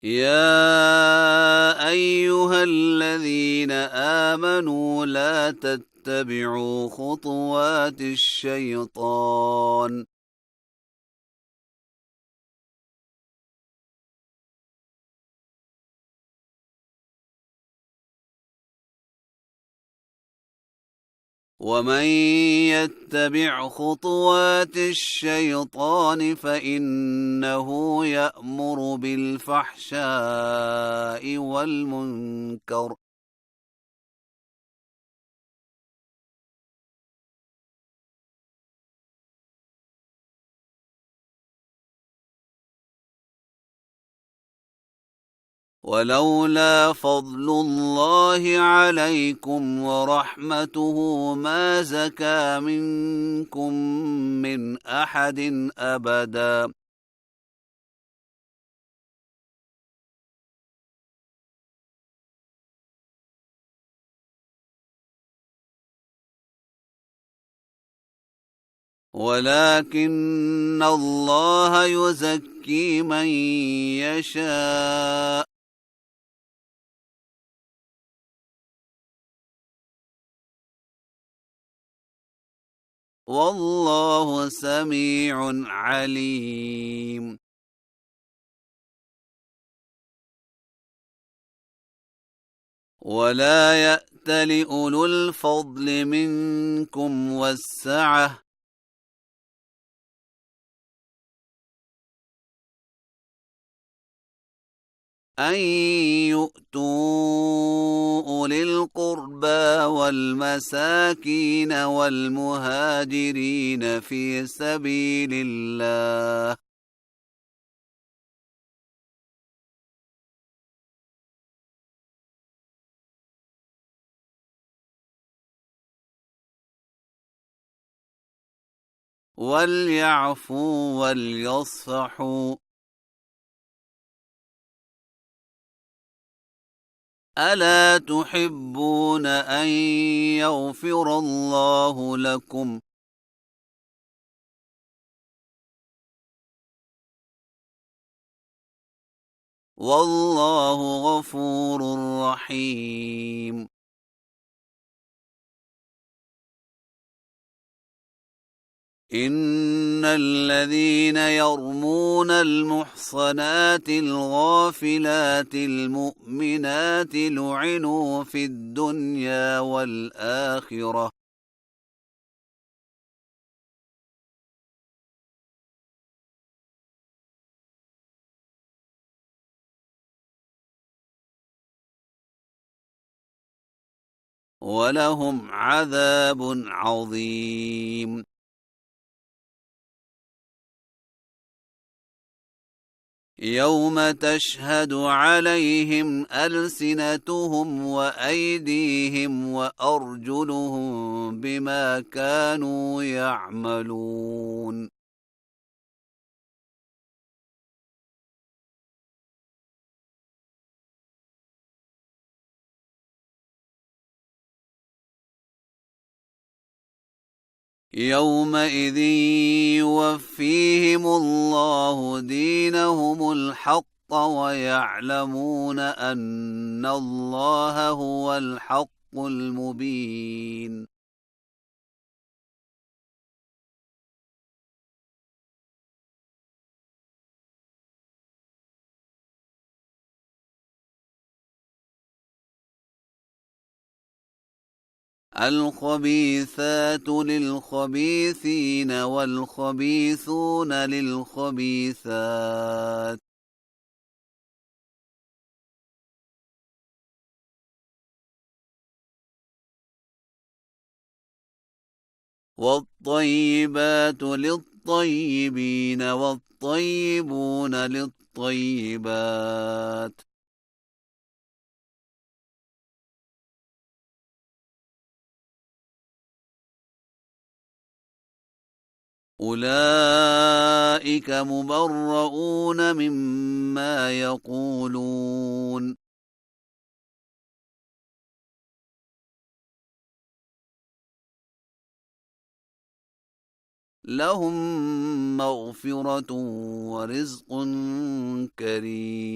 يا أيها الذين آمنوا لا تتبعوا خطوات الشيطان ومن يتبع خطوات الشيطان فإنه يأمر بالفحشاء والمنكر ولولا فضل الله عليكم ورحمته ما زكى منكم من أحد أبدا ولكن الله يزكي من يشاء والله سميع عليم ولا يأت لأولو الفضل منكم والسعة أن يؤتوا أولي القربى والمساكين والمهاجرين في سبيل الله وليعفوا وليصفحوا ألا تحبون أن يغفر الله لكم والله غفور رحيم إن الذين يرمون المحصنات الغافلات المؤمنات لعنوا في الدنيا والآخرة ولهم عذاب عظيم يوم تشهد عليهم ألسنتهم وأيديهم وأرجلهم بما كانوا يعملون يومئذ يوفيهم الله دينهم الحق ويعلمون أن الله هو الحق المبين الخبيثات للخبيثين والخبيثون للخبيثات والطيبات للطيبين والطيبون للطيبات أولئك مبرؤون مما يقولون لهم مغفرة ورزق كريم